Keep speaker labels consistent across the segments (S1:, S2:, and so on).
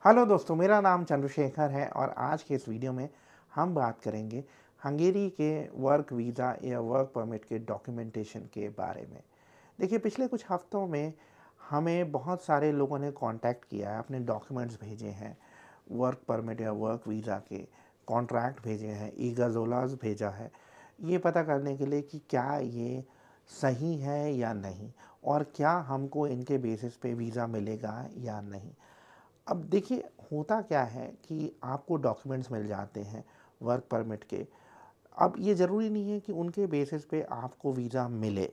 S1: Hello दोस्तों, मेरा नाम चंद्रशेखर है और आज के इस वीडियो में हम बात करेंगे हंगेरी के वर्क वीज़ा या वर्क परमिट के डॉक्यूमेंटेशन के बारे में। देखिए, पिछले कुछ हफ्तों में हमें बहुत सारे लोगों ने कांटेक्ट किया है, अपने डॉक्यूमेंट्स भेजे हैं, वर्क परमिट या वर्क वीज़ा के कॉन्ट्रैक्ट भेजे हैं, ईगाज़ोलास भेजा है, ये पता करने के लिए कि क्या ये सही है या नहीं और क्या हमको इनके बेसिस पे वीज़ा मिलेगा या नहीं। अब देखिए, होता क्या है कि आपको डॉक्यूमेंट्स मिल जाते हैं वर्क परमिट के। अब ये ज़रूरी नहीं है कि उनके बेसिस पे आपको वीज़ा मिले।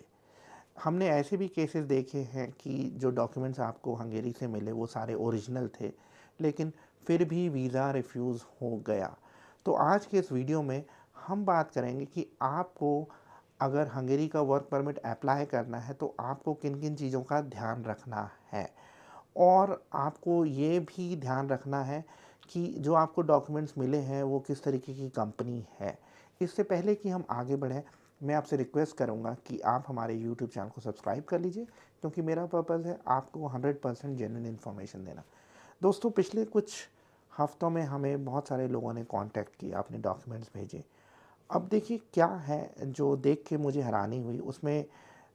S1: हमने ऐसे भी केसेस देखे हैं कि जो डॉक्यूमेंट्स आपको हंगेरी से मिले वो सारे ओरिजिनल थे, लेकिन फिर भी वीज़ा रिफ्यूज़ हो गया। तो आज के इस वीडियो में हम बात करेंगे कि आपको अगर हंगेरी का वर्क परमिट अप्लाई करना है तो आपको किन किन चीज़ों का ध्यान रखना है, और आपको ये भी ध्यान रखना है कि जो आपको डॉक्यूमेंट्स मिले हैं वो किस तरीके की कंपनी है। इससे पहले कि हम आगे बढ़ें, मैं आपसे रिक्वेस्ट करूँगा कि आप हमारे यूट्यूब चैनल को सब्सक्राइब कर लीजिए, क्योंकि मेरा पर्पज़ है आपको 100% जेन्युइन इन्फॉर्मेशन देना। दोस्तों, पिछले कुछ हफ्तों में हमें बहुत सारे लोगों ने कांटेक्ट किया, अपने डॉक्यूमेंट्स भेजे। अब देखिए क्या है, जो देख के मुझे हैरानी हुई, उसमें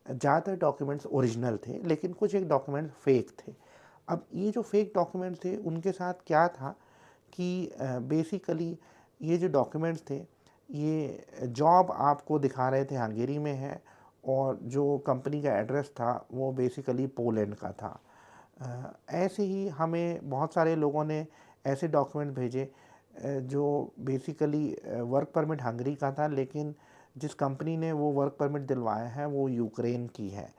S1: ज़्यादातर डॉक्यूमेंट्स ओरिजिनल थे, लेकिन कुछ एक डॉक्यूमेंट फ़ेक थे। अब ये जो फ़ेक डॉक्यूमेंट्स थे, उनके साथ क्या था कि बेसिकली ये जो डॉक्यूमेंट्स थे, ये जॉब आपको दिखा रहे थे हंगेरी में है, और जो कंपनी का एड्रेस था वो बेसिकली पोलैंड का था। ऐसे ही हमें बहुत सारे लोगों ने ऐसे डॉक्यूमेंट भेजे जो बेसिकली वर्क परमिट हंगरी का था, लेकिन जिस कंपनी ने वो वर्क परमिट दिलवाया है वो यूक्रेन की है।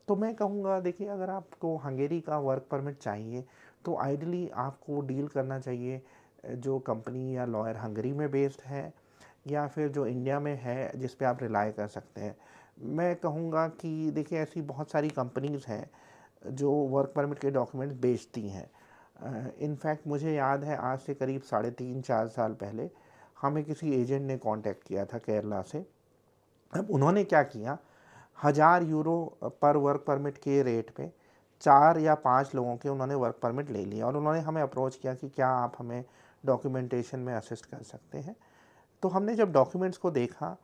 S1: तो मैं कहूँगा, देखिए, अगर आपको हंगेरी का वर्क परमिट चाहिए तो आइडियली आपको डील करना चाहिए जो कंपनी या लॉयर हंगरी में बेस्ड है, या फिर जो इंडिया में है जिस पे आप रिलाई कर सकते हैं। मैं कहूँगा कि देखिए, ऐसी बहुत सारी कंपनीज़ हैं जो वर्क परमिट के डॉक्यूमेंट्स बेचती हैं। इनफैक्ट मुझे याद है, आज से करीब 3.5-4 साल पहले हमें किसी एजेंट ने कांटेक्ट किया था केरला से। अब उन्होंने क्या किया, 1000 यूरो पर वर्क परमिट के रेट पे 4 या 5 लोगों के उन्होंने वर्क परमिट ले लिया, और उन्होंने हमें अप्रोच किया कि क्या आप हमें डॉक्यूमेंटेशन में असिस्ट कर सकते हैं। तो हमने जब डॉक्यूमेंट्स को देखा,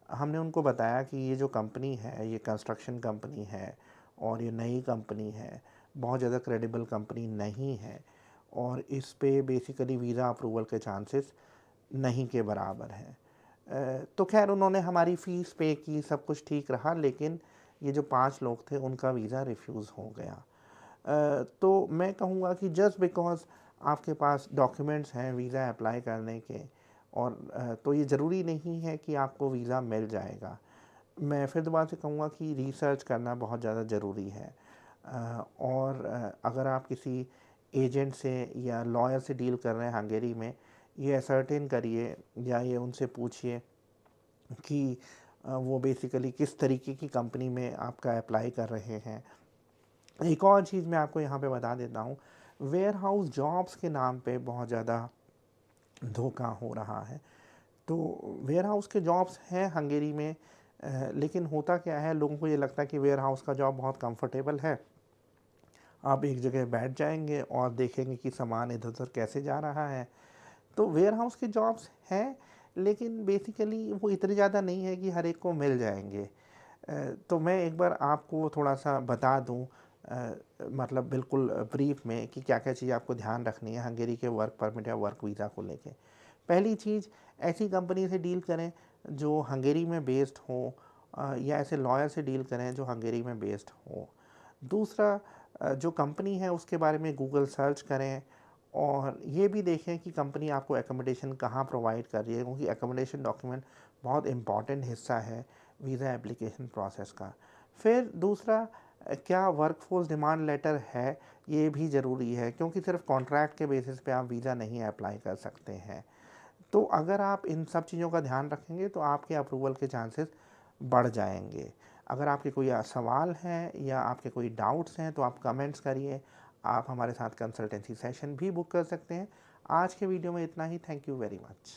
S1: हमने उनको बताया कि ये जो कंपनी है ये कंस्ट्रक्शन कंपनी है और ये नई कंपनी है, बहुत ज़्यादा क्रेडिबल कंपनी नहीं है, और इस पे बेसिकली वीज़ा अप्रूवल के चांसेस नहीं के बराबर हैं। तो खैर उन्होंने हमारी फ़ीस पे की, सब कुछ ठीक रहा, लेकिन ये जो 5 लोग थे उनका वीज़ा रिफ्यूज़ हो गया। तो मैं कहूँगा कि जस्ट बिकॉज़ आपके पास डॉक्यूमेंट्स हैं वीज़ा अप्लाई करने के, और तो ये ज़रूरी नहीं है कि आपको वीज़ा मिल जाएगा। मैं फिर दोबारा से कहूँगा कि रिसर्च करना बहुत ज़्यादा ज़रूरी है। और अगर आप किसी एजेंट से या लॉयर से डील कर रहे हैं हंगेरी में, ये असर्टेन करिए या ये उनसे पूछिए कि वो बेसिकली किस तरीके की कंपनी में आपका अप्लाई कर रहे हैं। एक और चीज़ मैं आपको यहाँ पे बता देता हूँ, वेयर हाउस जॉब्स के नाम पे बहुत ज़्यादा धोखा हो रहा है। तो वेयर हाउस के जॉब्स हैं हंगेरी में, लेकिन होता क्या है, लोगों को ये लगता है कि वेयर हाउस का जॉब बहुत कंफर्टेबल है, आप एक जगह बैठ जाएंगे और देखेंगे कि सामान इधर उधर कैसे जा रहा है। तो वेयर हाउस के जॉब्स हैं, लेकिन बेसिकली वो इतने ज़्यादा नहीं है कि हर एक को मिल जाएंगे। तो मैं एक बार आपको थोड़ा सा बता दूं, मतलब बिल्कुल ब्रीफ में, कि क्या क्या चीज़ आपको ध्यान रखनी है हंगेरी के वर्क परमिट या वर्क वीज़ा को लेके। पहली चीज़, ऐसी कंपनी से डील करें जो हंगेरी में बेस्ड हो, या ऐसे लॉयर से डील करें जो हंगेरी में बेस्ड हो। दूसरा, जो कंपनी है उसके बारे में गूगल सर्च करें, और ये भी देखें कि कंपनी आपको एकोमोडेशन कहाँ प्रोवाइड कर रही है, क्योंकि एकोमोडेशन डॉक्यूमेंट बहुत इम्पॉर्टेंट हिस्सा है वीज़ा एप्लीकेशन प्रोसेस का। फिर दूसरा, क्या वर्कफोर्स डिमांड लेटर है, ये भी ज़रूरी है, क्योंकि सिर्फ कॉन्ट्रैक्ट के बेसिस पे आप वीज़ा नहीं अप्लाई कर सकते हैं। तो अगर आप इन सब चीज़ों का ध्यान रखेंगे तो आपके अप्रूवल के चांसेस बढ़ जाएंगे। अगर आपके कोई सवाल हैं या आपके कोई डाउट्स हैं तो आप कमेंट्स करिए। आप हमारे साथ कंसल्टेंसी सेशन भी बुक कर सकते हैं। आज के वीडियो में इतना ही। Thank you very much.